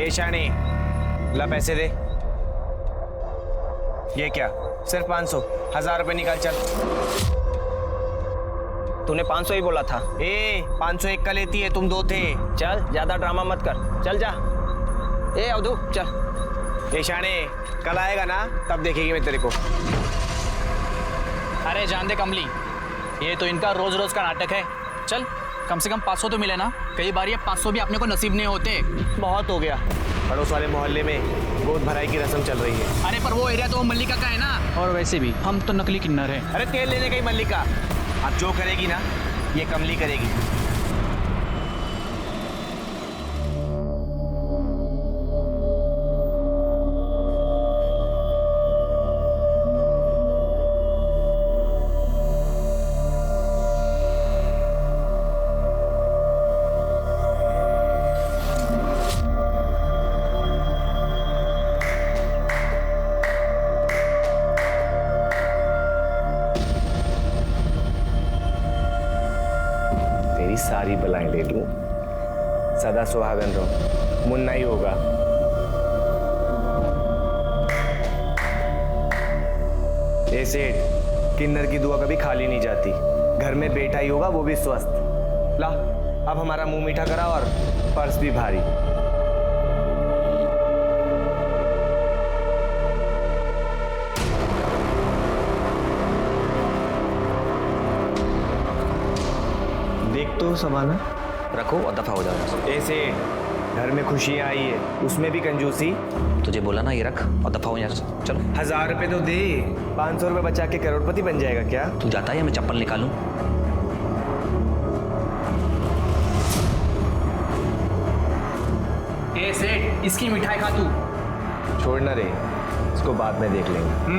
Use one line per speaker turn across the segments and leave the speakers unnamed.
ए शानी, ला पैसे दे। ये क्या, सिर्फ 500? 1000 रुपए निकाल चल।
तूने 500 ही बोला था।
500 एक का लेती है, तुम 2 थे।
चल ज्यादा ड्रामा मत कर, चल जा। ए अवधू चल।
ए शाने, कल आएगा ना तब देखेगी मैं तेरे को।
अरे जान दे कमली, ये तो इनका रोज रोज का नाटक है। चल कम से कम 500 तो मिले ना। कई बार ये 500 भी अपने को नसीब नहीं होते।
बहुत हो गया, पड़ोस वाले मोहल्ले में गोद भराई की रस्म चल रही है।
अरे पर वो एरिया तो मल्लिका का है ना। और वैसे भी हम तो नकली किन्नर हैं।
अरे तेल लेने गई मल्लिका, अब जो करेगी ना ये कमली करेगी। सारी बलाएं ले लूं, सदा सुहागन रहो, मुन्ना ही होगा। ए सेठ, किन्नर की दुआ कभी खाली नहीं जाती। घर में बेटा ही होगा, वो भी स्वस्थ। ला, अब हमारा मुंह मीठा करा और पर्स भी भारी। देख तो संभालना,
रखो और दफा हो जाओ।
ऐसे घर में खुशियां आई है, उसमें भी कंजूसी।
तुझे बोला ना, ये रख और दफा हो यहाँ से। चलो।
1000 रुपए तो दे, 500 रुपए बचा के करोड़पति बन जाएगा क्या?
तू जाता है या मैं चप्पल निकालूं?
ए सेठ, इसकी मिठाई खा तू।
छोड़ ना रे, इसको बाद में देख लेंगे।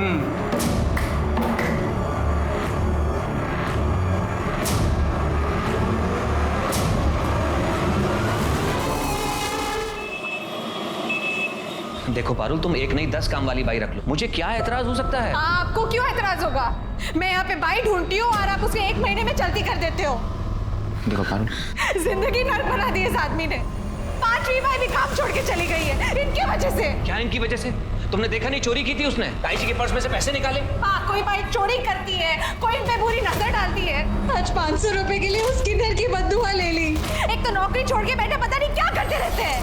देखो पारुल, तुम एक नहीं 10 काम वाली बाई रख लो, मुझे क्या एतराज हो सकता है?
आपको क्यों एतराज होगा? मैं यहाँ पे बाई ढूंढती हूँ और आप उसके 1 महीने में चलती कर देते हो।
देखो पारुल,
जिंदगी नर्क बना दी इस आदमी ने। 5वीं बाई भी काम छोड़ के चली गई है इनकी वजह से।
क्या इनकी वजह से? तुमने देखा नहीं चोरी की थी उसने? ताई जी के पर्स में से पैसे निकाले।
हाँ, कोई बाई चोरी करती है, कोई इन पे बुरी नजर डालती है। आज 500 रुपए के लिए उस किन्नर की बद्दुआ ले ली। एक तो नौकरी छोड़ के बैठे पता नहीं क्या करते रहते हैं।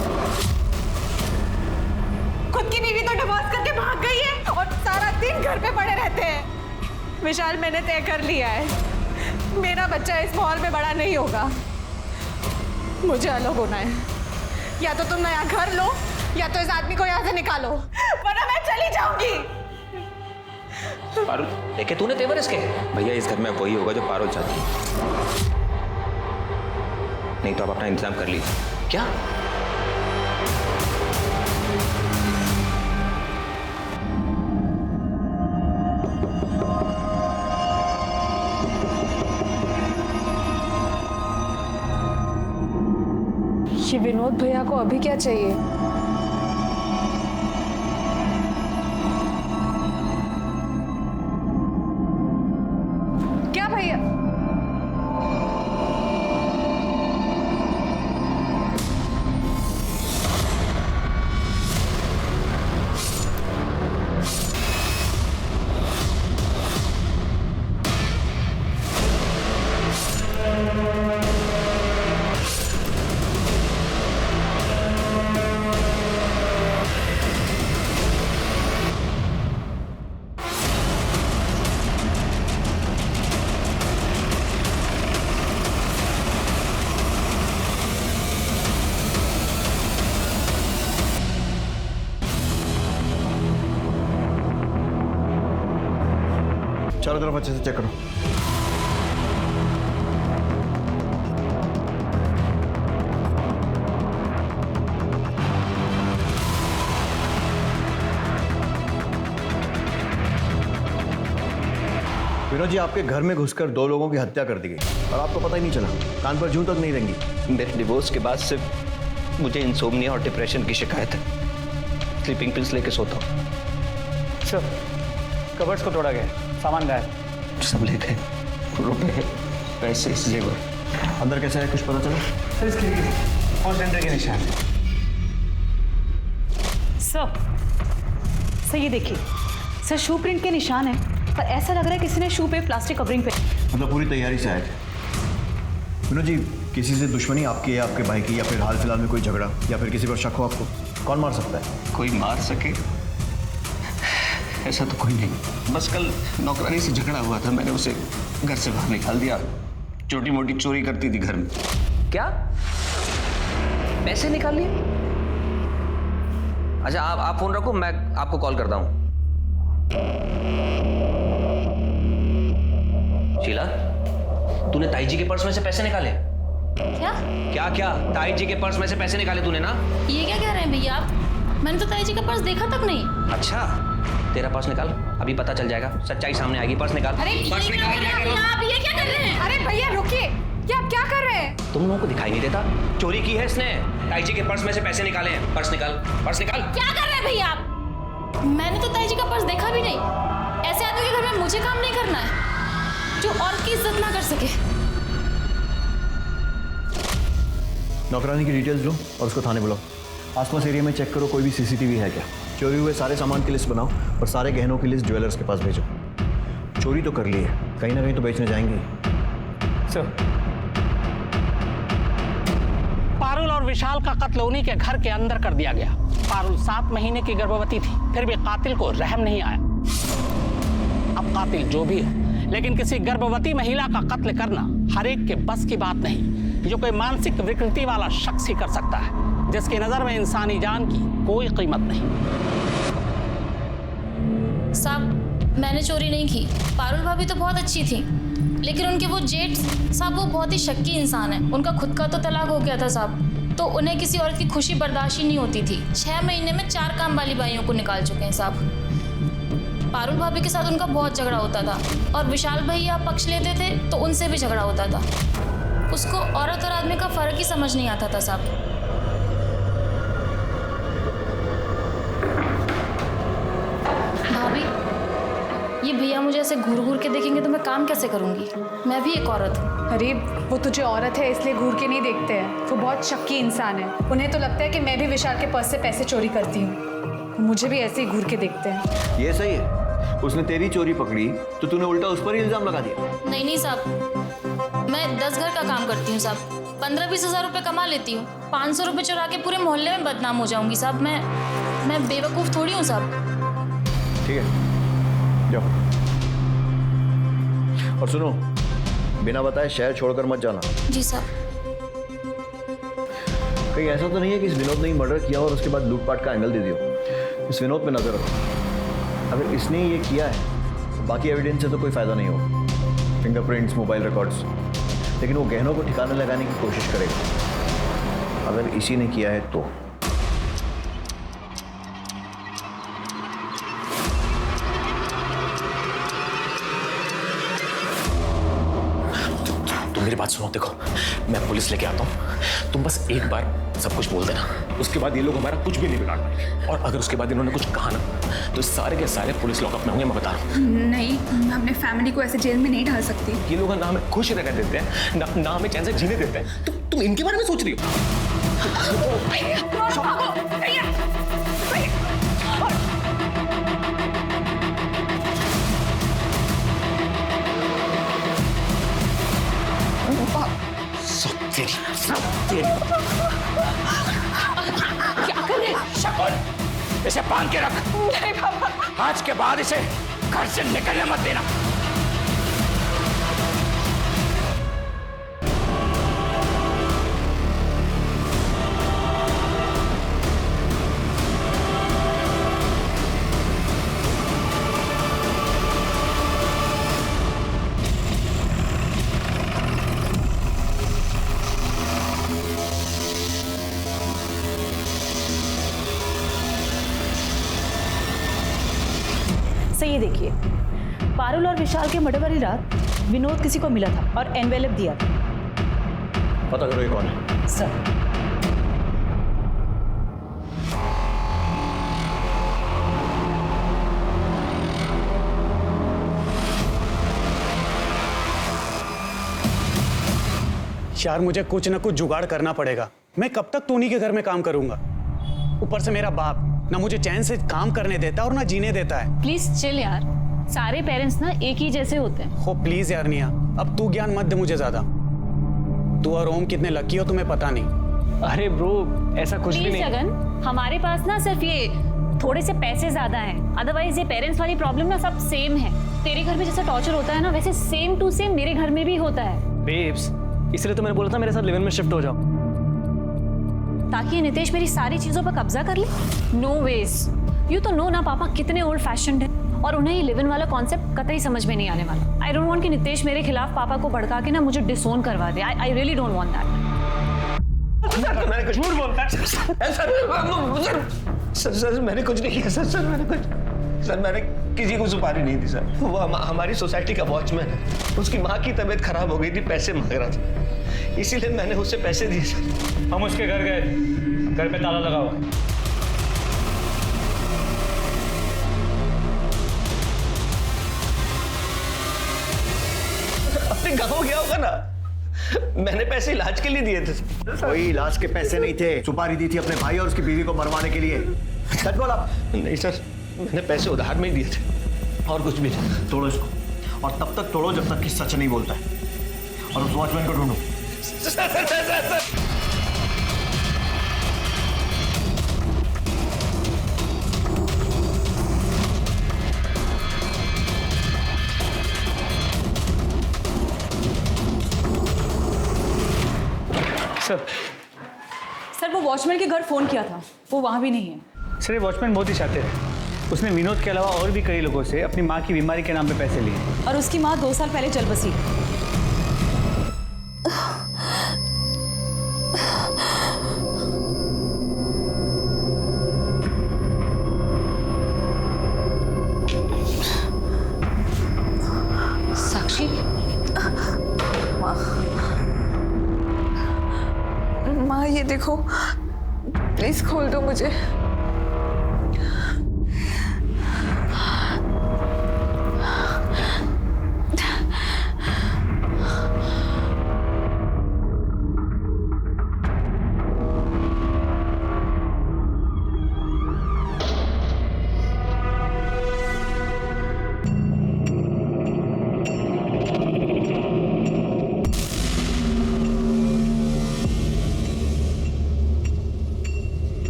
खुद की बीवी तो डिवोर्स करके भाग गई है और सारा दिन घर पे पड़े रहते हैं। विशाल, मैंने तय कर लिया है, मेरा बच्चा इस माहौल में बड़ा नहीं होगा। मुझे अलग होना है। या तो तुम नया घर लो या तो इस आदमी को यहाँ से निकालो, वरना मैं चली जाऊंगी।
पारुल, देखे तूने तेवर इसके?
भैया इस घर में वही होगा जो पारुल चाहती है। नहीं तो आप अपना इंतजाम कर लीजिए।
क्या?
ये विनोद भैया को अभी क्या चाहिए? क्या भैया?
चारों तरफ अच्छे से चेक करो। विनोद जी, आपके घर में घुसकर 2 लोगों की हत्या कर दी गई और आपको पता ही नहीं चला। कान पर जूं तक नहीं रेंगी।
मेरे डिवोर्स के बाद सिर्फ मुझे इंसोम्निया और डिप्रेशन की शिकायत है। स्लीपिंग पिल्स लेके सोता हूँ।
सर, कबर्ड्स को तोड़ा गया, सामान गायब।
सब ले गए, रुपए, पैसे, जेवर।
अंदर कैसा है, कुछ पता चला?
सर, इसकी फर्स्ट एंट्री के निशान है।
सर ये देखिए सर, शू प्रिंट के निशान है, पर ऐसा लग रहा है किसी ने शू पे प्लास्टिक कवरिंग पे।
मतलब पूरी तैयारी से आए थे। विनोद जी, किसी से दुश्मनी आपकी है, आपके भाई की, या फिर हाल फिलहाल में कोई झगड़ा, या फिर किसी पर शक हो आपको? कौन मार सकता है?
कोई मार सके ऐसा तो कोई नहीं। बस कल नौकरानी से झगड़ा हुआ था, मैंने उसे घर से बाहर निकाल दिया। छोटी मोटी चोरी करती थी घर में।
क्या पैसे निकाल लिए? अच्छा आप फोन रखो, मैं आपको कॉल करता हूं। शीला, तूने ताई जी के पर्स में से पैसे निकाले?
क्या
क्या क्या ताई जी के पर्स में से पैसे निकाले तूने ना?
ये क्या कह रहे हैं भैया आप? मैंने तो ताई जी का पर्स देखा तक नहीं।
अच्छा, तेरा पर्स निकाल, अभी पता चल जाएगा, सच्चाई सामने आएगी। पर्स निकाल।
अरे
पर्स निकाल।
आप ये क्या कर रहे हैं?
अरे भैया रुकिए, क्या आप क्या कर रहे हैं?
तुम लोगों को दिखाई नहीं देता? चोरी की है इसने, ताई जी के पर्स में से पैसे निकाले हैं। पर्स निकाल, पर्स निकाल।
क्या कर रहे हैं भैया आप? मैंने तो ताई जी का पर्स देखा भी नहीं। ऐसे आदमी के घर में मुझे काम नहीं करना है जो और की इज्जत ना कर सके।
नौकरानी की डिटेल्स लो और उसको थाने बुलाओ। आसपास एरिया में चेक करो कोई भी सीसीटीवी है क्या। चोरी हुए सारे सामान की लिस्ट बनाओ और सारे गहनों की लिस्ट ज्वेलर्स के पास भेजो। चोरी तो कर ली है, कहीं ना कहीं तो बेचने जाएंगे।
सर, पारुल और विशाल का कत्ल उन्हीं के घर के अंदर कर दिया गया। पारुल 7 महीने की गर्भवती थी, फिर भी कातिल को रहम नहीं आया। अब कातिल जो भी है, लेकिन किसी गर्भवती महिला का कत्ल करना हर एक के बस की बात नहीं। जो कोई मानसिक विकृति वाला शख्स ही कर सकता है, जिसकी नजर में इंसानी जान की कोई कीमत नहीं।
साहब, मैंने चोरी नहीं की। पारुल भाभी तो बहुत अच्छी थी, लेकिन उनके वो जेठ साहब वो बहुत ही शक्की इंसान है। उनका खुद का तो तलाक हो गया था साहब, तो उन्हें किसी औरत की खुशी बर्दाश्त ही नहीं होती थी। 6 महीने में 4 काम वाली बाइयों को निकाल चुके हैं साहब। पारुल भाभी के साथ उनका बहुत झगड़ा होता था, और विशाल भैया पक्ष लेते थे तो उनसे भी झगड़ा होता था। उसको औरत और आदमी का फर्क ही समझ नहीं आता था साहब। भाभी, ये भैया मुझे ऐसे घूर घूर के देखेंगे तो मैं काम कैसे करूंगी? मैं भी एक औरत हूँ।
अरे वो तुझे औरत है इसलिए घूर के नहीं देखते हैं, वो बहुत शक्की इंसान है। उन्हें तो लगता है कि मैं भी विशाल के पर्स से पैसे चोरी करती हूँ। मुझे भी ऐसे ही घूर के देखते हैं।
ये सही है, उसने तेरी चोरी पकड़ी तो तूने उल्टा उस पर ही इल्जाम लगा दिया।
नहीं नहीं साहब, मैं 10 घर का काम करती हूँ साहब। 15-20 हज़ार रुपये कमा लेती हूँ। 500 रुपये चुरा के पूरे मोहल्ले में बदनाम हो जाऊंगी साहब। मैं बेवकूफ़ थोड़ी हूँ साहब।
ठीक है, जाओ। और सुनो, बिना बताए शहर छोड़कर मत जाना।
जी साहब।
कहीं ऐसा तो नहीं है कि इस विनोद ने ही मर्डर किया और उसके बाद लूटपाट का एंगल दे दियो। इस विनोद पे नजर रखो। अगर इसने ये किया है, बाकी एविडेंस से तो कोई फायदा नहीं होगा, फिंगरप्रिंट्स, मोबाइल रिकॉर्ड्स, लेकिन वो गहनों को ठिकाने लगाने की कोशिश करेगा। अगर इसी ने किया है तो
मेरी बात सुनो, देखो मैं पुलिस लेके आता हूँ, तुम बस एक बार सब कुछ बोल देना, उसके बाद ये लोग हमारा कुछ भी नहीं बिगाड़ पाएंगे। और अगर उसके बाद इन्होंने कुछ कहा ना तो सारे के सारे पुलिस लॉकअप में होंगे, मैं बता रहा हूँ।
नहीं, मैं अपने फैमिली को ऐसे जेल में नहीं डाल सकती।
ये लोग ना हमें खुश रहने देते हैं, ना हमें चैन से जीने देते हैं। तुम इनके बारे में सोच रही
क्या कर रहे हैं? शकुन, इसे बांध के रख।
नहीं पापा।
आज के बाद इसे घर से निकलने मत देना।
सर ये देखिए, पारुल और विशाल के मर्डर वाली रात विनोद किसी को मिला था और एनवेलप दिया था।
पता करो ये कौन है।
सर
यार, मुझे कुछ ना कुछ जुगाड़ करना पड़ेगा। मैं कब तक टोनी के घर में काम करूंगा? ऊपर से मेरा बाप, ना मुझे चैन से काम करने देता है और ना जीने देता है।
प्लीज चिल यार, सारे पेरेंट्स ना एक ही जैसे होते हैं।
हो प्लीज यार निया, अब तू ज्ञान मत दे मुझे ज्यादा। तू और ओम कितने लकी हो तुम्हें पता नहीं।
अरे ब्रो ऐसा कुछ भी नहीं।
जगन, हमारे पास ना सिर्फ ये थोड़े से पैसे ज्यादा हैं, अदरवाइज ये पेरेंट्स वाली प्रॉब्लम ना सब सेम है। तेरे घर में जैसा टॉर्चर होता है ना, वैसे सेम टू सेम मेरे घर में भी होता है।
बेब्स, इसलिए तो मैंने बोला था मेरे साथ लिव इन में शिफ्ट हो जाओ,
ताकि नितेश मेरी सारी चीजों पर कब्जा कर ले। नो वेज, यू तो नो ना पापा कितने ओल्ड फैशन्ड है, और उन्हें ये लिव इन वाला कॉन्सेप्ट कतई समझ में नहीं आने वाला। आई डोंट वांट कि नितेश मेरे खिलाफ पापा को भड़का के ना मुझे डिसोन करवा दे। I really don't want that.
मैंने कुछ झूठ बोलता है सर, मैंने कुछ नहीं किया सर, मैंने किसी को सुपारी नहीं दी सर। वो हमारी सोसाइटी का वॉचमैन है, उसकी माँ की तबीयत खराब हो गई थी, पैसे मांग रहा था, इसीलिए मैंने उससे पैसे दिए सर।
हम उसके घर गए, घर पे ताला लगा हुआ है।
अपने गाँव गया होगा ना, मैंने पैसे इलाज के लिए दिए थे।
कोई इलाज के पैसे नहीं थे, सुपारी दी थी अपने भाई और उसकी बीवी को मरवाने के लिए। सच बोल आप?
नहीं सर, मैंने पैसे उधार में ही दिए थे और कुछ भी नहीं।
तोड़ो इसको, और तब तक तोड़ो जब तक कि सच नहीं बोलता है, और उस वॉचमैन को ढूंढो।
सर वो वॉचमैन के घर फोन किया था, वो वहां भी नहीं है।
सर ये वॉचमैन बहुत ही शातिर है, उसने विनोद के अलावा और भी कई लोगों से अपनी माँ की बीमारी के नाम पे पैसे लिए,
और उसकी माँ 2 साल पहले चल बसी। साक्षी,
माँ ये देखो, प्लीज खोल दो मुझे।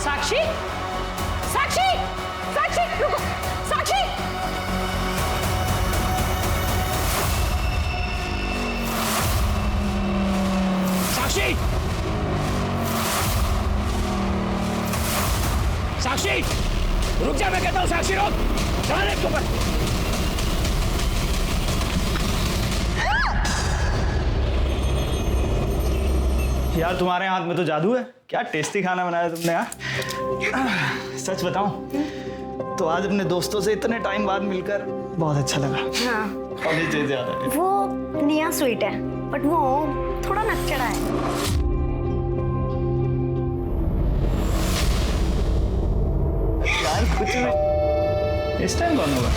साक्षी, साक्षी, साक्षी, रुको, साक्षी।
साक्षी, साक्षी, रुक जा, मैं कहता हूँ साक्षी रुक, चला इसके ऊपर।
यार तुम्हारे हाथ में तो जादू है, क्या टेस्टी खाना बनाया तुमने यार। सच बताऊं तो आज अपने दोस्तों से इतने टाइम बाद मिलकर बहुत अच्छा लगा।
हाँ।
कॉलेज से ज्यादा।
वो निया स्वीट है, बट वो थोड़ा नकचड़ा है।
यार कुछ नहीं, इस टाइम कौन होगा?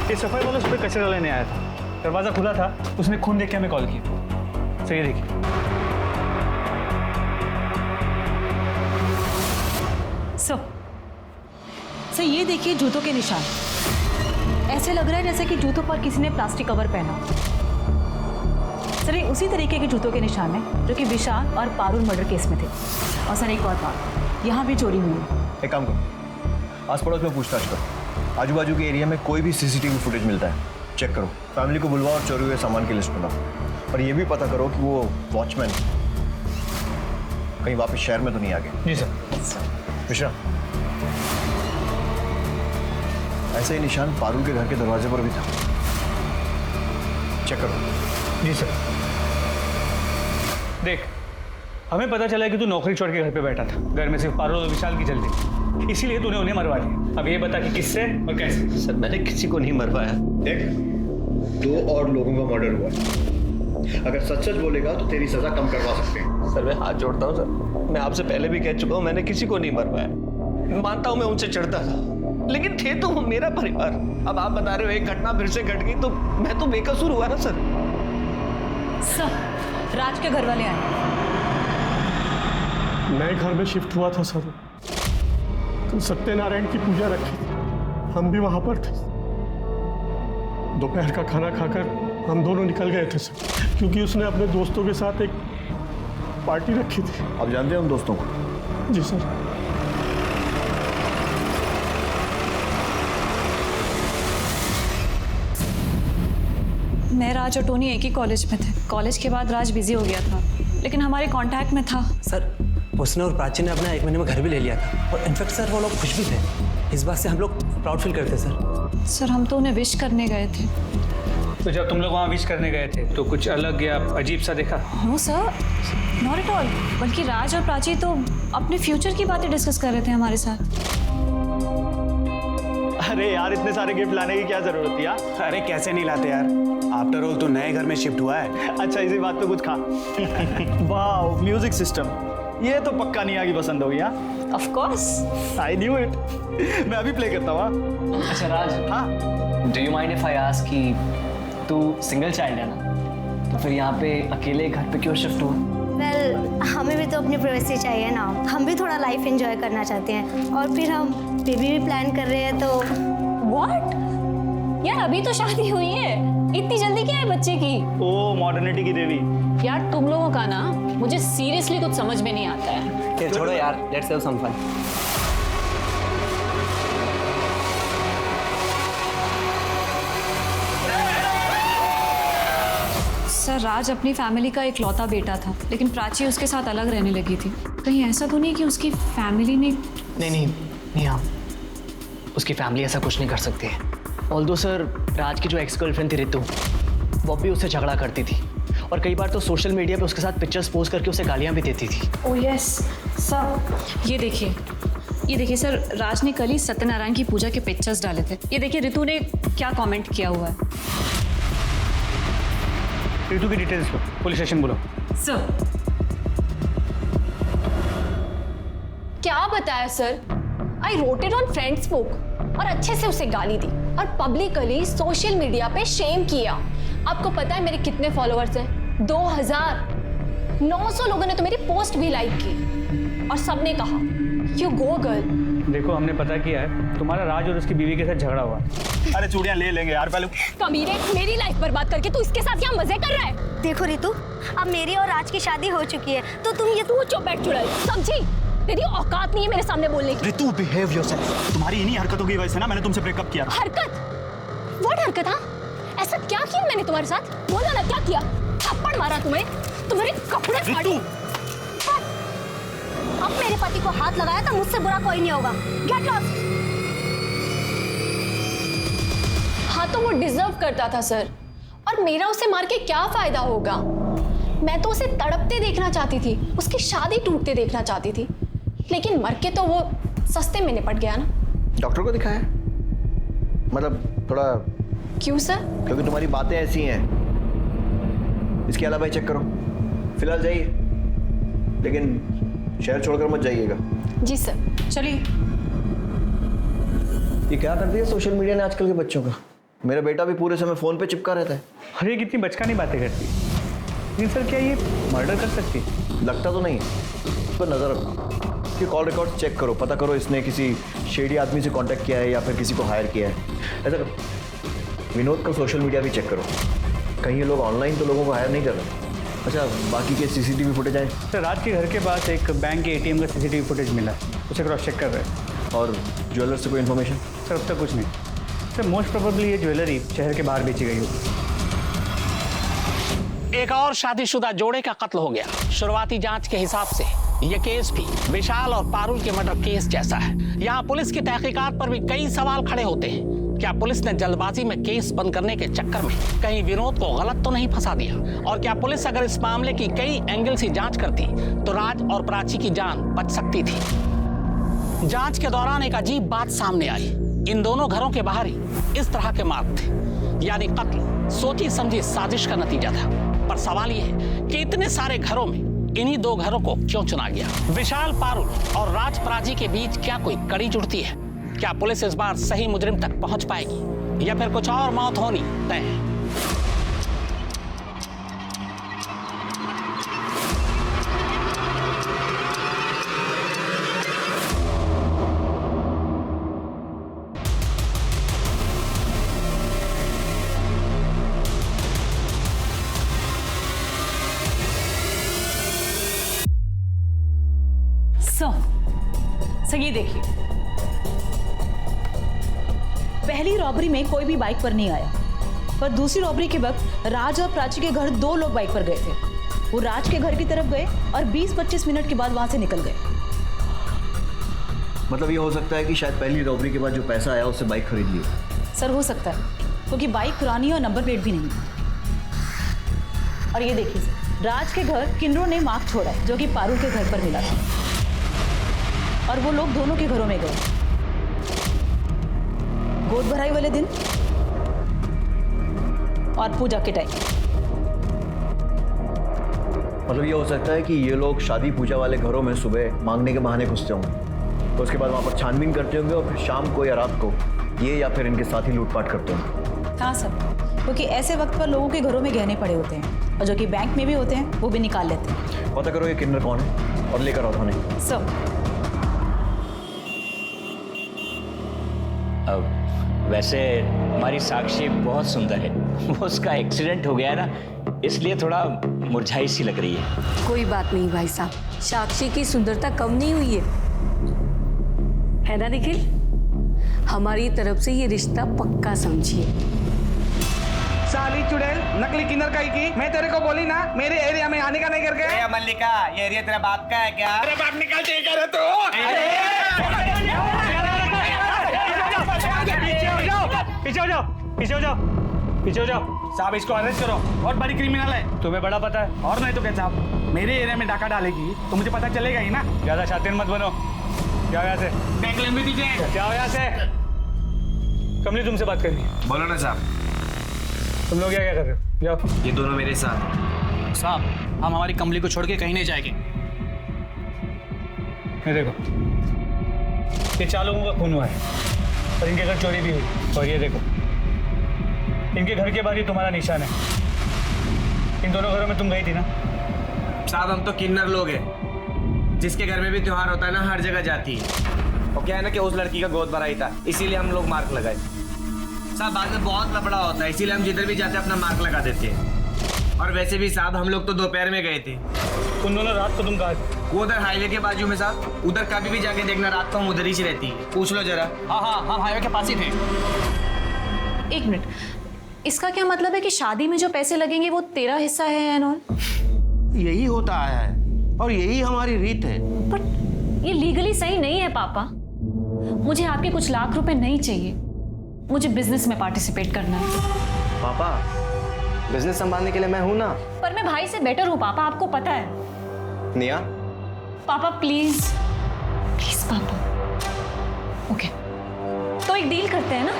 ये सफाई वाला उस पर कचरा लेने आया था, दरवाजा खुला था, उसने खून देख के हमें कॉल की। सही देखिए।
सर ये देखिए जूतों के निशान, ऐसे लग रहा है जैसे कि जूतों पर किसी ने प्लास्टिक कवर पहना। सर ये उसी तरीके के जूतों के निशान हैं जो कि विशाल और पारुल मर्डर केस में थे। और सर एक और बात, यहाँ भी चोरी हुई है।
एक काम करो, आस पड़ोस में पूछताछ करो, आजू बाजू के एरिया में कोई भी सीसीटीवी फुटेज मिलता है चेक करो, फैमिली को बुलवाओ और चोरी हुए सामान की लिस्ट बनाओ, और ये भी पता करो कि वो वॉचमैन कहीं वापस शहर में तो नहीं आ गए।
जी सर।
मिश्रा ऐसा ही निशान पारुल के घर के दरवाजे पर भी था। चेक करो।
जी सर। देख, हमें पता चला है कि तू नौकरी छोड़ के घर पे बैठा था, घर में सिर्फ पारुल और विशाल की चलती, इसीलिए तूने उन्हें मरवा दिया। अब ये बता कि किससे और कैसे?
सर मैंने किसी को नहीं मरवाया।
देख, 2 और लोगों का मर्डर हुआ है। अगर सच सच बोलेगा तो तेरी सजा कम करवा सकते हैं।
सर मैं हाथ जोड़ता हूँ सर, मैं आपसे पहले भी कह चुका हूँ मैंने किसी को नहीं मरवाया। मानता हूँ मैं उनसे चढ़ता था, लेकिन थे तो वो मेरा परिवार। अब आप बता रहे हो एक घटना फिर से घट गई तो मैं तो बेकसूर हुआ ना सर।
सर, राज के घर वाले आए।
नए घर में शिफ्ट हुआ था सर, तो सत्यनारायण की पूजा रखी थी, हम भी वहां पर थे। दोपहर का खाना खाकर हम दोनों निकल गए थे सर, क्योंकि उसने अपने दोस्तों के साथ एक पार्टी रखी थी।
आप जानते हैं उन दोस्तों को?
जी सर।
मैं, राज और टोनी एक ही कॉलेज में थे। कॉलेज के बाद राज बिजी हो गया था, लेकिन हमारे कांटेक्ट में था।
सर उसने और प्राची ने अपना 1 महीने में घर भी ले लिया था, और इनफैक्ट सर वो लोग खुश भी थे। इस बात से हम लोग प्राउड फील करते सर।
सर हम तो उन्हें विश करने गए थे।
तो जब तुम लोग वहाँ विश करने गए थे तो कुछ अलग या अजीब सा देखा?
No sir, not at all. बल्कि राज और प्राची तो अपने फ्यूचर की बातें डिस्कस कर रहे थे हमारे साथ।
अरे यार, इतने सारे गिफ्ट लाने की क्या जरूरत थी यार?
अरे कैसे नहीं लाते यार, आफ्टर ऑल तो नए घर में शिफ्ट हुआ है।
अच्छा, इसी बात पे कुछ खा। वाह, म्यूजिक सिस्टम, ये तो पक्का निया की पसंद होगी। हाँ,
of course,
I knew it. मैं अभी प्ले करता हूँ।
अच्छा राज,
हाँ,
do you mind if I ask कि तू सिंगल चाइल्ड है ना, तो फिर यहाँ पे अकेले घर पे क्यों शिफ्ट हुआ?
वेल, हमें भी तो अपनी प्राइवेसी चाहिए ना, हम भी थोड़ा लाइफ एंजॉय करना चाहते हैं, और फिर हम बेबी भी प्लान कर रहे हैं तो।
व्हाट यार, अभी तो शादी हुई है, इतनी जल्दी क्या है बच्चे की?
ओ मॉडर्निटी की देवी।
यार तुम लोगों का ना मुझे सीरियसली कुछ समझ में नहीं आता है।
फिर छोड़ो यार, let's have some fun.
Sir, Raj अपनी फैमिली का इकलौता बेटा था, लेकिन प्राची उसके साथ अलग रहने लगी थी। कहीं ऐसा तो नहीं कि उसकी फैमिली ने?
नहीं हाँ, उसकी फैमिली ऐसा कुछ नहीं कर सकती है। ऑल्दो सर, राज की जो एक्स गर्लफ्रेंड थी रितु, वो भी उससे झगड़ा करती थी, और कई बार तो सोशल मीडिया पे उसके साथ पिक्चर्स पोस्ट करके उसे गालियाँ भी देती थी।
ओह यस सर, ये देखिए सर, राज ने कल ही सत्यनारायण की पूजा के पिक्चर्स डाले थे। ये देखिए रितु ने क्या कमेंट किया हुआ है।
रितु की डिटेल्स लो, पुलिस स्टेशन बोलो।
सर
क्या बताया sir? I wrote it on Friendsbook और अच्छे से उसे गाली दी और पब्लिकली सोशल मीडिया पे शेम किया। आपको पता है मेरे कितने फॉलोअर्स हैं? 2900 लोगों ने तो मेरी पोस्ट भी लाइक की, और सबने कहा यू गो गर्ल।
देखो, हमने पता किया है तुम्हारा राज और उसकी बीवी के साथ झगड़ा हुआ। अरे चूड़ियां ले लेंगे यार पहले।
कमीने, मेरी लाइफ बर्बाद करके तू इसके साथ यहाँ मजे कर रहा है?
देखो रितु, अब मेरी और राज की शादी हो चुकी है, तो तुम ये
तू चुप बैठ चुड़ैल, समझी? तेरी औकात नहीं है मेरे सामने बोलने की।
Ritu, behave yourself. तुम्हारी इन्हीं हरकतों की वजह से ना मैंने तुमसे ब्रेकअप किया।
हरकत? व्हाट हरकत? हाँ, ऐसा क्या किया मैंने तुम्हारे साथ? बोला ना, क्या किया? थप्पड़ मारा तुम्हें, तुम्हारे कपड़े फाड़े।
अब मेरे पति को हाथ लगाया तो मुझसे बुरा कोई नहीं होगा। Get lost.
हाँ तो वो डिजर्व करता था सर, और मेरा उसे मार के क्या फायदा होगा? मैं तो उसे तड़पते देखना चाहती थी, उसकी शादी टूटते देखना चाहती थी, लेकिन मर के तो वो सस्ते में निपट गया ना।
डॉक्टर को दिखाया? मतलब थोड़ा।
क्यों सर?
क्योंकि तुम्हारी बातें ऐसी हैं। इसके अलावा चेक करो। फिलहाल जाइए, लेकिन शहर छोड़कर मत जाइएगा।
जी सर।
चलिए।
ये क्या कर दिया सोशल मीडिया ने आजकल के बच्चों का? मेरा बेटा भी पूरे समय फोन पे चिपका रहता है।
अरे कितनी बचकानी बातें करती है। लेकिन सर, क्या ये मर्डर कर सकती?
लगता तो नहीं, इस पर नजर रखो। इसके कॉल रिकॉर्ड चेक करो, पता करो इसने किसी शेडी आदमी से कांटेक्ट किया है या फिर किसी को हायर किया है। ऐसा करो, विनोद का सोशल मीडिया भी चेक करो, कहीं ये लोग ऑनलाइन तो लोगों को हायर नहीं कर रहे। अच्छा, बाकी के सीसीटीवी फुटेज आए?
सर, राज के घर के पास एक बैंक के एटीएम का सीसीटीवी फुटेज मिला, उसे क्रॉस चेक कर रहे हैं।
और ज्वेलर से कोई इन्फॉर्मेशन?
सर अब तक कुछ नहीं। सर मोस्ट प्रोबेबली ये ज्वेलरी शहर के बाहर बेची गई होगी।
एक और शादीशुदा जोड़े का कत्ल हो गया। शुरुआती जांच के हिसाब से ये केस भी विशाल और पारुल के मर्डर केस जैसा है। यहाँ पुलिस की तहकीकात पर भी कई सवाल खड़े होते हैं। क्या पुलिस ने जल्दबाजी में केस बंद करने के चक्कर में कहीं विनोद को गलत तो नहीं फंसा दिया? और क्या पुलिस अगर इस मामले की कई एंगल से जांच करती तो राज और प्राची की जान बच सकती थी? जांच के दौरान एक अजीब बात सामने आई। इन दोनों घरों के बाहर ही इस तरह के मार्क थे, यानी कत्ल सोची समझी साजिश का नतीजा था। पर सवाल यह है कि इतने सारे घरों में इन्हीं दो घरों को क्यों चुना गया? विशाल पारुल और राज प्राची के बीच क्या कोई कड़ी जुड़ती है? क्या पुलिस इस बार सही मुजरिम तक पहुंच पाएगी या फिर कुछ और मौत होनी तय है?
सो ये देखिए, पहली रॉबरी में कोई भी बाइक पर नहीं आया, पर दूसरी रॉबरी के वक्त राज और प्राची के घर 2 लोग बाइक पर गए थे। वो राज के घर की तरफ गए और 20-25 मिनट के बाद वहां से निकल गए।
मतलब ये हो सकता है कि शायद पहली रॉबरी के बाद जो पैसा आया उससे बाइक खरीद ली।
सर हो सकता है, क्योंकि बाइक पुरानी है और नंबर प्लेट भी नहीं है। और ये देखिए सर, राज के घर किन्नरों ने मार्क छोड़ा है जो कि पारुल के घर पर मिला था, और वो लोग दोनों के घरों में गए गोद भराई वाले दिन और पूजा के टाइम।
मतलब ये हो सकता है कि ये लोग शादी पूजा वाले घरों में सुबह मांगने के बहाने घुसते होंगे, तो उसके बाद वहां पर छानबीन करते होंगे और फिर शाम को या रात को ये या फिर इनके साथ ही लूटपाट करते होंगे।
हाँ सर, क्योंकि ऐसे वक्त पर लोगों के घरों में गहने पड़े होते हैं और जो कि बैंक में भी होते हैं वो भी निकाल लेते हैं।
पता करो ये किन्नर कौन है और लेकर आओ थाने।
सर
वैसे हमारी साक्षी बहुत सुंदर है, वो उसका एक्सीडेंट हो गया ना, इसलिए थोड़ा मुरझाई सी लग रही है।
कोई बात नहीं भाई साहब, साक्षी की सुंदरता कम नहीं हुई है ना निखिल? हमारी तरफ से ये रिश्ता पक्का समझिए।
साली चुड़ैल, नकली किन्नर का ही की। मैं तेरे को बोली ना मेरे एरिया में आने का नहीं करके।
मल्लिका, ये एरिया तेरा बाप का है क्या?
अरे बाप निकल के करे तो।
पीछे हो जाओ, पीछे हो जाओ, पीछे हो जाओ।
साहब इसको अरेस्ट करो, बहुत बड़ी क्रिमिनल है।
तुम्हें बड़ा पता है?
और नहीं तो क्या साहब, मेरे एरिया में डाका डालेगी तो मुझे पता चलेगा ही ना।
ज्यादा शातिर मत बनो। क्या यहाँ से?
बैंक लेन भी दीजिए।
क्या हो यहाँ से? कमली तुमसे बात करनी है।
बोलो ना साहब।
तुम लोग क्या कर रहे हो? जाओ।
ये दोनों मेरे साथ।
साहब, हम हमारी कमली को छोड़ के कहीं नहीं जाएंगे।
ये देखो, ये 4 लोगों का खून हुआ है और इनके घर चोरी भी हुई। और ये देखो, इनके घर के बाहर ही तुम्हारा निशान है। इन दोनों घरों में तुम गई थी ना?
साहब हम तो किन्नर लोग हैं, जिसके घर में भी त्योहार होता है ना हर जगह जाती है। और क्या है ना कि उस लड़की का गोद भराई था, इसीलिए हम लोग मार्क लगाए। साहब बाद में बहुत लफड़ा होता है, इसीलिए हम जिधर भी जाते हैं अपना मार्क लगा देते हैं। और वैसे भी साहब हम लोग तो दोपहर में गए थे।
उन दोनों रात को तुम कहाँ थे?
वो उधर हाईवे के बाजू में साहब, उधर कभी भी जाके देखना, रात को हम उधर ही रहती है। पूछ लो जरा।
हाँ, हम हाईवे के पास ही थे।
1 मिनट, इसका क्या मतलब है कि शादी में जो पैसे लगेंगे वो तेरा हिस्सा है एंड ऑल?
यही होता है और यही हमारी रीत है।
बट ये लीगली सही नहीं है पापा। मुझे आपके कुछ लाख रुपए नहीं चाहिए, मुझे बिजनेस में पार्टिसिपेट करना है।
पापा, बिजनेस संभालने के लिए मैं हूं ना।
पर मैं भाई से बेटर हूँ पापा, आपको पता है।
निया,
पापा प्लीज प्लीज पापा। ओके, तो एक डील करते हैं ना?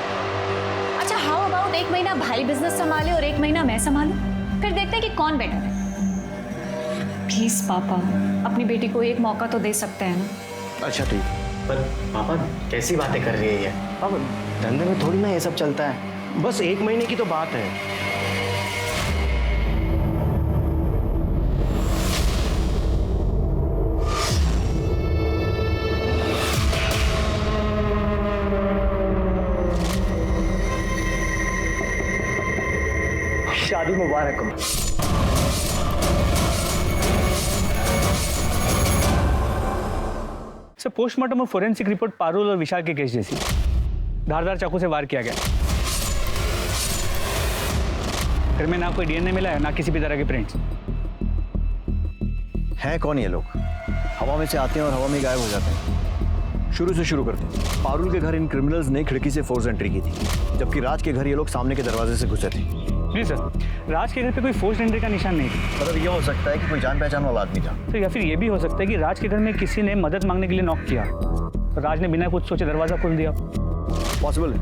अच्छा, हाउ अबाउट 1 महीना भाई बिजनेस संभाले और 1 महीना मैं संभालूं, फिर देखते हैं कि कौन बेटर है। प्लीज पापा, अपनी बेटी को एक मौका तो दे सकते हैं ना?
अच्छा ठीक।
पर पापा कैसी बातें कर रही है ये?
पापा धंधे में थोड़ी ना ये सब चलता है, बस 1 महीने की तो बात है।
शादी मुबारक हो।
सर, पोस्टमार्टम और फोरेंसिक रिपोर्ट पारुल और विशाल के केस जैसी। धारदार चाकू से वार किया गया। घर में ना कोई डीएनए मिला है, ना किसी भी तरह के प्रिंट्स।
हैं कौन ये लोग? हवा में से आते हैं और हवा में गायब हो जाते हैं। शुरू से शुरू करते हैं। पारुल के घर इन क्रिमिनल्स ने खिड़की से फोर्स एंट्री की थी, जबकि राज के घर ये लोग सामने के दरवाजे से घुसे थे।
नहीं सर, राज के घर पे कोई फोर्स एंट्री का निशान नहीं था।
मतलब ये हो सकता है कि कोई जान पहचान वाला आदमी था।
तो या फिर ये भी हो सकता है कि राज के घर में किसी ने मदद मांगने के लिए नॉक किया, तो राज ने बिना कुछ सोचे दरवाजा खोल दिया।
पॉसिबल है।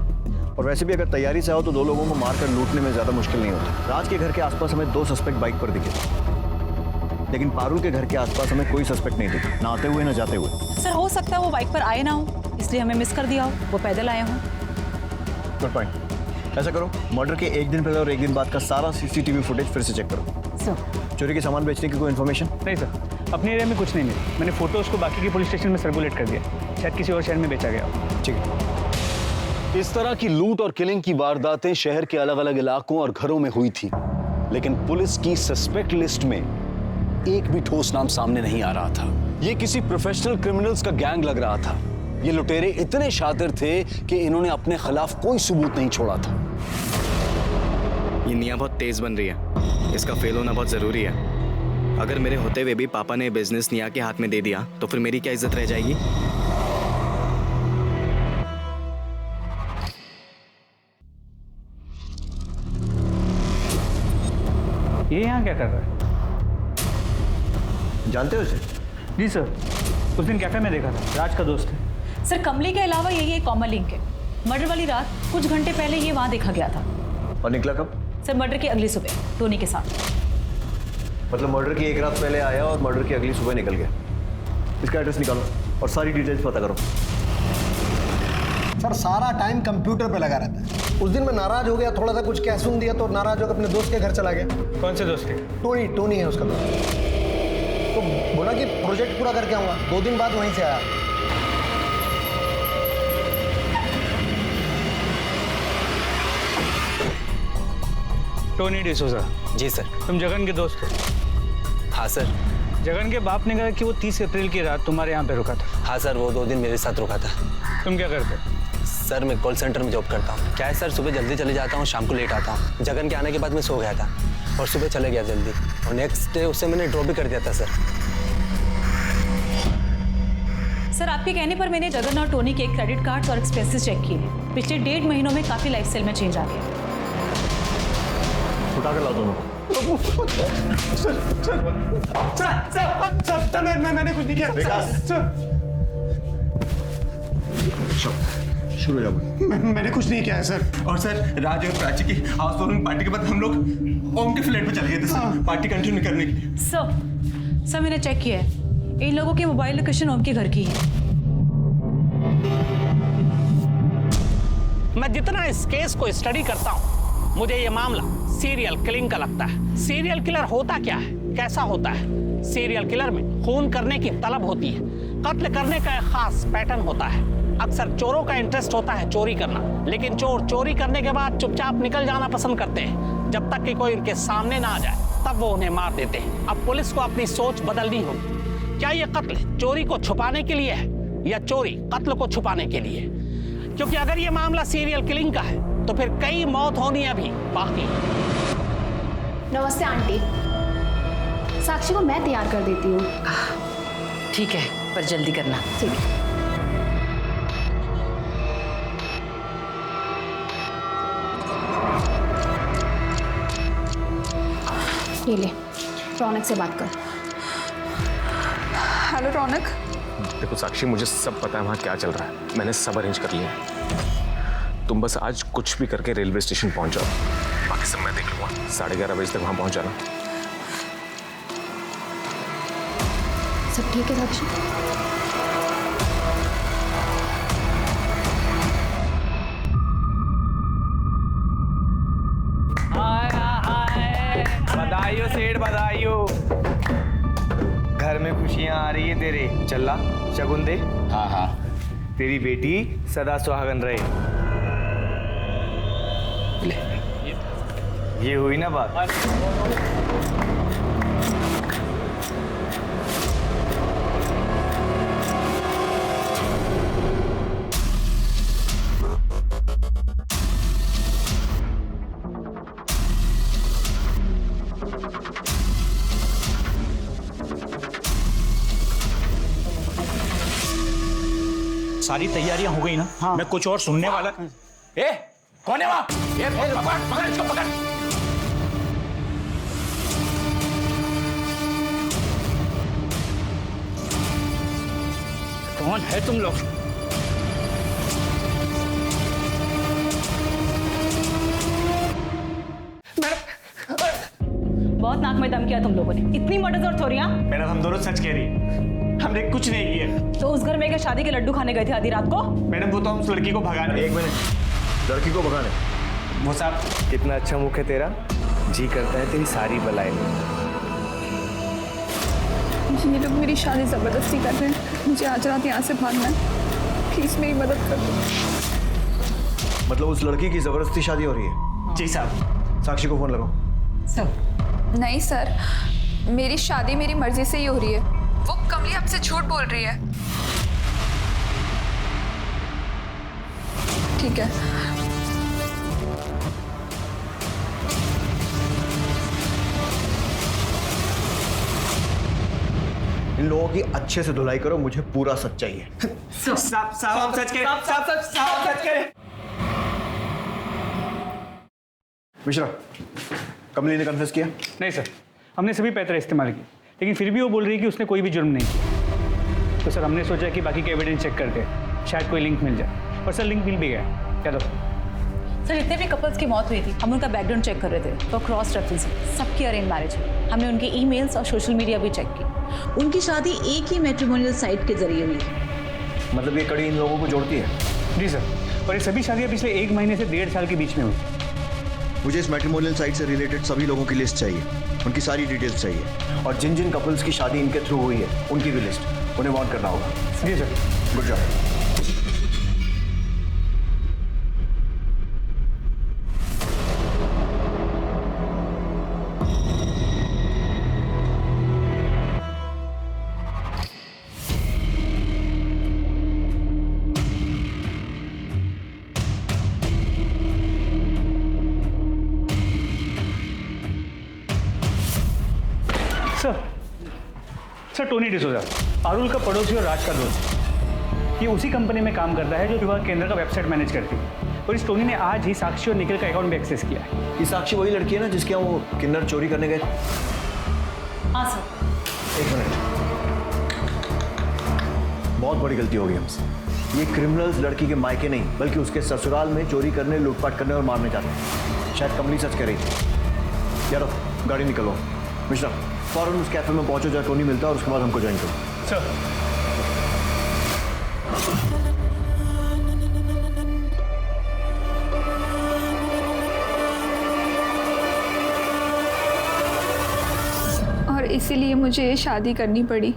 और वैसे भी अगर तैयारी से आओ तो 2 लोगों को मारकर लूटने में ज्यादा मुश्किल नहीं होती। राज के घर के आसपास हमें 2 सस्पेक्ट बाइक पर दिखे, लेकिन पारुल के घर के आसपास हमें कोई सस्पेक्ट नहीं दिखा, ना आते हुए ना जाते हुए।
सर हो सकता है वो बाइक पर आए ना हो, इसलिए हमें मिस कर दिया हो, वो पैदल आए हों।
Good point. ऐसा करो, मर्डर के 1 दिन पहले और 1 दिन बाद का सारा सीसीटीवी फुटेज फिर से चेक करो।
सर
चोरी के सामान बेचने की कोई इन्फॉर्मेशन?
नहीं सर, अपने एरिया में कुछ नहीं मिला। मैंने फोटोज को बाकी के पुलिस स्टेशन में सर्कुलेट कर दिया, शायद किसी और शहर में बेचा गया।
ठीक है।
इस तरह की लूट और किलिंग की वारदातें शहर के अलग अलग इलाकों और घरों में हुई थी, लेकिन पुलिस की सस्पेक्ट लिस्ट में एक भी ठोस नाम सामने नहीं आ रहा था। ये किसी प्रोफेशनल क्रिमिनल्स का गैंग लग रहा था। ये लुटेरे इतने शातिर थे कि इन्होंने अपने खिलाफ कोई सबूत नहीं छोड़ा था।
ये निया बहुत तेज बन रही है, इसका फेल होना बहुत जरूरी है। अगर मेरे होते हुए भी पापा ने बिजनेस निया के हाथ में दे दिया तो फिर मेरी क्या इज्जत रह जाएगी?
ये यहाँ क्या कर रहा है?
जानते हो इसे?
जी सर, उस दिन कैफे में देखा था, राज का दोस्त है।
सर कमली के अलावा यही एक कॉमन लिंक है। मर्डर वाली रात कुछ घंटे पहले ये वहाँ देखा गया था।
और निकला कब?
सर मर्डर की अगली सुबह टोनी के साथ।
मतलब मर्डर की 1 रात पहले आया और मर्डर की अगली सुबह निकल गया। इसका एड्रेस निकालो और सारी डिटेल्स पता करो।
सर सारा टाइम कंप्यूटर पे लगा रहता है। उस दिन मैं नाराज हो गया, थोड़ा सा कुछ कह सुन दिया तो नाराज होकर अपने दोस्त के घर चला गया।
कौन से दोस्त के?
टोनी है उसका दोस्त। तो बोला कि प्रोजेक्ट पूरा करके आऊंगा, 2 दिन बाद वहीं से आया।
टोनी डिसोजा।
जी सर।
तुम जगन के दोस्त हो?
हाँ सर।
जगन के बाप ने कहा कि वो 30 अप्रैल की रात तुम्हारे यहाँ पे रुका था।
हाँ सर, वो 2 दिन मेरे साथ रुका था।
तुम क्या करते?
सर मैं कॉल सेंटर में जॉब करता हूँ। क्या है सर, सुबह जल्दी चले जाता हूँ, शाम को लेट आता हूँ। जगन के आने के बाद मैं सो गया था और सुबह चले गया जल्दी, और नेक्स्ट डे उसे मैंने ड्रॉप भी कर दिया था सर।
सर आपके कहने पर मैंने जगन और टोनी के क्रेडिट कार्ड्स और एक्सपेंसेस चेक किए। पिछले 1.5 महीनों में काफी लाइफस्टाइल में चेंज आ गया।
उठा कर ला दोनों को।
सर मैंने कुछ नहीं किया।
शुरू हो जाओ।
मैंने कुछ नहीं किया है सर।
और सर राज और प्राची की हाउस वार्मिंग पार्टी के बाद हम लोग ओम के फ्लैट पे चले गए थे सर, पार्टी कंटिन्यू करने के लिए।
सर मैंने चेक किया है, इन लोगों की मोबाइल लोकेशन ओम के घर की है।
मैं जितना इस केस को स्टडी करता हूँ, मुझे ये मामला सीरियल किलिंग का लगता है। सीरियल किलर होता क्या है, कैसा होता है? सीरियल किलर में खून करने की तलब होती है, कत्ल करने का एक खास पैटर्न होता है। अक्सर चोरों का इंटरेस्ट होता है चोरी करना, लेकिन चोर चोरी करने के बाद चुपचाप निकल जाना पसंद करते हैं। जब तक कि कोई उनके सामने ना आ जाए तब वो उन्हें मार देते हैं। अब पुलिस को अपनी सोच बदलनी होगी। क्या ये कत्ल चोरी को छुपाने के लिए है या चोरी कत्ल को छुपाने के लिए? क्योंकि अगर ये मामला सीरियल किलिंग का है तो फिर कई मौत होनी अभी बाकी है।
नमस्ते आंटी, साक्षी को मैं तैयार कर देती हूँ।
ठीक है, पर जल्दी करना।
ठीक है। ये ले, रौनक से बात कर।
हेलो रौनक।
देखो साक्षी, मुझे सब पता है वहाँ क्या चल रहा है। मैंने सब अरेंज कर लिया। तुम बस आज कुछ भी करके रेलवे स्टेशन पहुंच जाओ, बाकी सब मैं देख लूंगा। 11:30 बजे तक वहां पहुंच जाना।
सब ठीक है साक्षी?
बधाइयो सेठ, बधाइयो। घर में खुशियां आ रही है तेरे। चल्ला शगुन दे।
हाँ हाँ।
तेरी बेटी सदा सुहागन रहे। ये हुई ना बात।
सारी तैयारियां हो गई ना? हाँ। मैं कुछ और सुनने वाला।
ए, कौन है वहाँ? पकड़ इसको पकड़।
कौन है तुम लोग?
बहुत नाक में दम किया तुम लोगों ने। इतनी मर्डर्स और चोरियां?
मैडम हम दोनों सच कह रही है, हमने कुछ नहीं किया।
तो उस घर में क्या शादी के लड्डू खाने गए थे आधी रात को?
मैडम वो तो हम उस लड़की को भगाने।
एक मिनट, लड़की को भगाने?
वो साहब
कितना अच्छा मुख है तेरा, जी करता है तेरी सारी बलाएं।
ये लोग मेरी शादी जबरदस्ती कर रहे हैं, मुझे आज रात यहाँ से भागना है, प्लीज मेरी मदद कर दो।
मतलब उस लड़की की जबरदस्ती शादी हो रही है?
जी साहब।
साक्षी को फोन लगाओ।
सर नहीं सर, मेरी शादी मेरी मर्जी से ही हो रही है, वो कमली आपसे झूठ बोल रही है। ठीक है।
इन लोगों की अच्छे से धुलाई करो, मुझे पूरा सच चाहिए।
साहब हम सच करें। साहब सच करें।
मिश्रा, कमली ने कन्फेस किया?
नहीं सर, हमने सभी पैतरे इस्तेमाल किए, लेकिन फिर भी वो बोल रही है कि उसने कोई भी जुर्म नहीं किया। तो सर हमने सोचा कि बाकी के एविडेंस चेक करके शायद कोई लिंक मिल जाए, और सर लिंक मिल भी गया। क्या दो
सर, जितने भी कपल्स की मौत हुई थी हम उनका बैकग्राउंड चेक कर रहे थे, तो क्रॉस रेफरेंसिंग सबकी अरेंज मैरिज है। हमने उनके ईमेल्स और सोशल मीडिया भी चेक की। उनकी शादी एक ही मैट्रिमोनियल साइट के जरिए हुई।
मतलब ये कड़ी इन लोगों को जोड़ती है?
जी सर, और ये सभी शादियाँ पिछले 1 महीने से 1.5 साल के बीच में हुई।
मुझे इस मैट्रिमोनियल साइट से रिलेटेड सभी लोगों की लिस्ट चाहिए, उनकी सारी डिटेल्स चाहिए, और जिन जिन कपल्स की शादी इनके थ्रू हुई है उनकी भी लिस्ट उन्हें वार्न करना होगा।
जी sir.
Good job.
Sir Tony D'Souza, Parul का पड़ोसी और राज का दोस्त। ये उसी कंपनी में काम करता है जो विवाह केंद्र का वेबसाइट मैनेज करती है, और इस टोनी ने आज ही साक्षी और निखिल का अकाउंट भी एक्सेस किया है।
ये साक्षी वही लड़की है ना जिसके यहाँ वो किन्नर चोरी करने गए?
हाँ सर।
1 मिनट, बहुत बड़ी गलती हो गई हमसे। ये क्रिमिनल्स लड़की के मायके नहीं बल्कि उसके ससुराल में चोरी करने, लूटपाट करने और मारने जाते हैं। शायद कमली सच कह रही थी। यार गाड़ी निकलो। मिश्रा, फौरन उस कैफे में पहुंचो जहाँ टोनी मिलता है, और उसके बाद हमको ज्वाइन करो।
सर।
और इसीलिए मुझे ये शादी करनी पड़ी।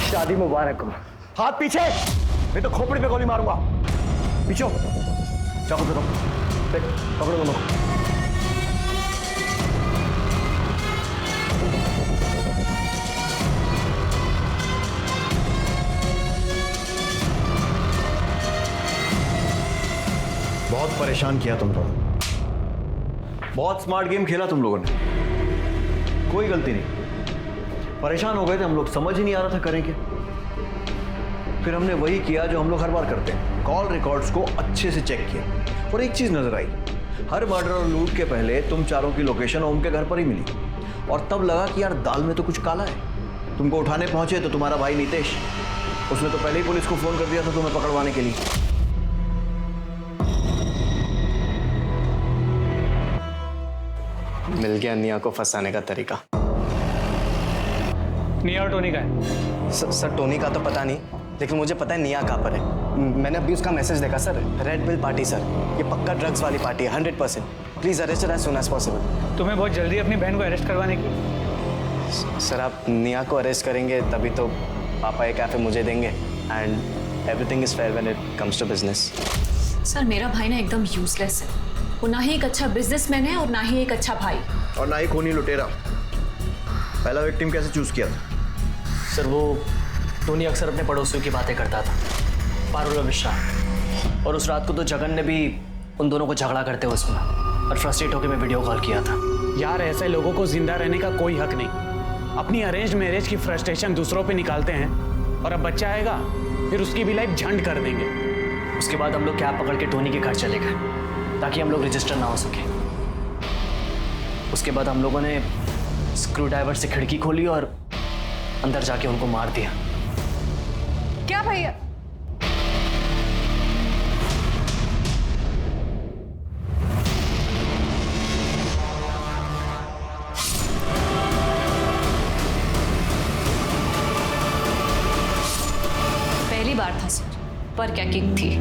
शादी मुबारक हो। हाथ पीछे, मैं तो खोपड़ी पे गोली मारूंगा। पीछे चाकू पे देख, पकड़ो दोनों। बहुत परेशान किया तुम लोगों ने, बहुत स्मार्ट गेम खेला तुम लोगों ने, कोई गलती नहीं। परेशान हो गए थे हम लोग, समझ ही नहीं आ रहा था करें क्या। फिर हमने वही किया जो हम लोग हर बार करते हैं, कॉल रिकॉर्ड्स को अच्छे से चेक किया, और एक चीज नजर आई, हर मर्डर और लूट के पहले तुम चारों की लोकेशन ओम के घर पर ही मिली, और तब लगा कि यार दाल में तो कुछ काला है। तुमको उठाने पहुंचे तो तुम्हारा भाई नितेश, उसने तो पहले ही पुलिस को फोन कर दिया था तुम्हें पकड़वाने के लिए।
मिल गया निया को फंसाने का तरीका।
निया और टोनी का है?
सर टोनी का तो पता नहीं, लेकिन मुझे पता है निया कहाँ पर है। मैंने अभी उसका मैसेज देखा sir, raid bill party sir, ये पक्का ड्रग्स वाली पार्टी है 100%। Please arrest as soon as possible.
तुम्हें बहुत जल्दी अपनी बहन को अरेस्ट करवाने की?
सर आप निया को अरेस्ट करेंगे तभी तो पापा ये कैफे मुझे देंगे, and everything is fair when it comes to business.
Sir मेरा भाई ना एकदम यूजलेस है, वो ना ही एक अच्छा बिजनेसमैन है और ना ही एक अच्छा भाई,
और ना ही खूनी लुटेरा। पहला विक्टिम कैसे चूज किया था?
सर वो टोनी अक्सर अपने पड़ोसियों की बातें करता था, पारुल और विशाल, और उस रात को तो जगन ने भी उन दोनों को झगड़ा करते हुए सुना और फ्रस्ट्रेट होकर मैं वीडियो कॉल किया था।
यार ऐसे लोगों को जिंदा रहने का कोई हक नहीं। अपनी अरेंज मैरिज की फ्रस्ट्रेशन दूसरों पे निकालते हैं और अब बच्चा आएगा फिर उसकी भी लाइफ झंड कर देंगे।
उसके बाद हम लोग कैब पकड़ के टोनी के घर चले गए ताकि हम लोग रजिस्टर ना हो सके। उसके बाद हम लोगों ने स्क्रू ड्राइवर से खिड़की खोली और अंदर जाके उनको मार दिया।
क्या भैया?
पहली बार था सर, पर क्या किक थी।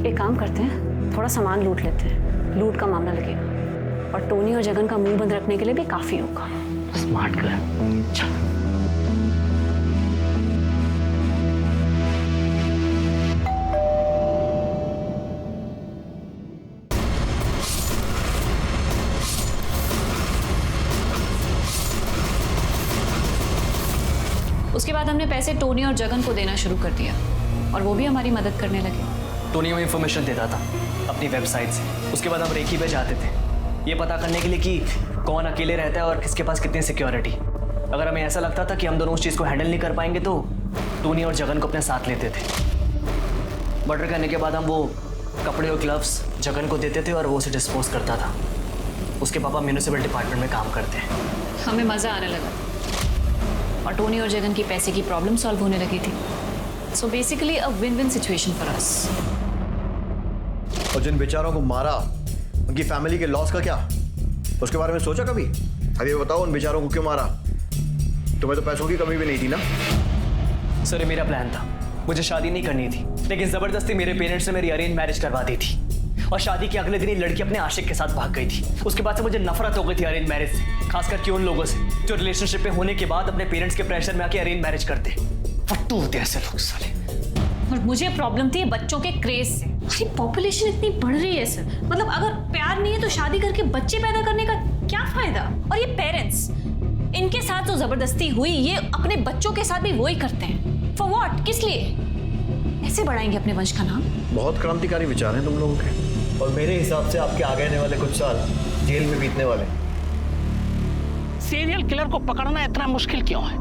एक काम करते हैं, थोड़ा सामान लूट लेते हैं, लूट का मामला लगेगा और टोनी और जगन का मुंह बंद रखने के लिए भी काफी होगा।
Smart girl. चल।
उसके बाद हमने पैसे टोनी और जगन को देना शुरू कर दिया और वो भी हमारी मदद करने लगे।
टोनी हमें इन्फॉर्मेशन देता था अपनी वेबसाइट से। उसके बाद हम रेकी पे जाते थे ये पता करने के लिए कि कौन अकेले रहता है और किसके पास कितनी सिक्योरिटी। अगर हमें ऐसा लगता था कि हम दोनों उस चीज़ को हैंडल नहीं कर पाएंगे तो टोनी और जगन को अपने साथ लेते थे। मर्डर करने के बाद हम वो कपड़े और ग्लव्स जगन को देते थे और वो उसे डिस्पोज करता था। उसके पापा म्यूनिसिपल डिपार्टमेंट में काम करते हैं।
हमें मज़ा आने लगा और टोनी और जगन की पैसे की प्रॉब्लम सॉल्व होने लगी थी। So basically a win win situation for us.
और जिन बेचारों को मारा उनकी फैमिली के लॉस का क्या, उसके बारे में सोचा कभी? अब ये बताओ उन बेचारों को क्यों मारा? तुम्हें तो पैसों की कमी भी नहीं थी ना?
सर ये मेरा प्लान था, मुझे शादी नहीं करनी थी लेकिन ज़बरदस्ती मेरे पेरेंट्स ने मेरी अरेंज मैरिज करवा दी थी और शादी के अगले दिन ही लड़की अपने आशिक के साथ भाग गई थी। उसके बाद से मुझे नफरत हो गई थी अरेंज मैरिज से, खासकर कि उन लोगों से जो रिलेशनशिप में होने के बाद अपने पेरेंट्स के प्रेशर में आके अरेंज मैरिज करते। फट्टू होते ऐसे लोग साले।
और मुझे प्रॉब्लम थी बच्चों के क्रेज से। अरे पॉपुलेशन इतनी बढ़ रही है सर, मतलब अगर प्यार नहीं है तो शादी करके बच्चे पैदा करने का क्या फायदा? और ये पेरेंट्स, इनके साथ जो जबरदस्ती हुई ये अपने बच्चों के साथ भी वही करते हैं। For what? किस लिए? ऐसे बढ़ाएंगे अपने वंश का नाम?
बहुत क्रांतिकारी विचार हैं तुम लोगों के, और मेरे हिसाब से आपके आगे आने वाले कुछ साल जेल में बीतने वाले।
सीरियल किलर को पकड़ना इतना मुश्किल क्यों है?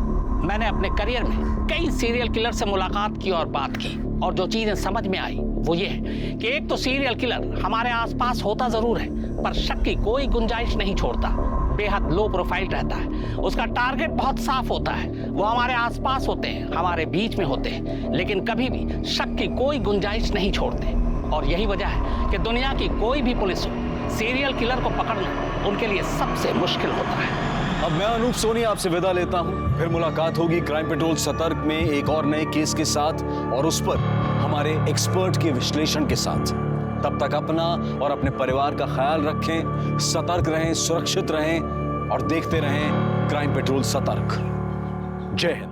मैंने अपने करियर में कई सीरियल किलर से मुलाकात की और बात की और जो चीजें समझ में आई वो ये है कि एक तो सीरियल किलर हमारे आसपास होता जरूर है पर शक की कोई गुंजाइश नहीं छोड़ता, बेहद लो प्रोफाइल रहता है, उसका टारगेट बहुत साफ होता है, वो हमारे आसपास होते हैं, हमारे बीच में होते हैं, लेकिन कभी भी शक की कोई गुंजाइश नहीं छोड़ते। और यही वजह है कि दुनिया की कोई भी पुलिस हो, सीरियल किलर को पकड़ना उनके लिए सबसे मुश्किल होता है।
अब मैं अनूप सोनी आपसे विदा लेता हूं, फिर मुलाकात होगी क्राइम पेट्रोल सतर्क में एक और नए केस के साथ और उस पर हमारे एक्सपर्ट के विश्लेषण के साथ। तब तक अपना और अपने परिवार का ख्याल रखें, सतर्क रहें, सुरक्षित रहें और देखते रहें क्राइम पेट्रोल सतर्क। जय हिंद।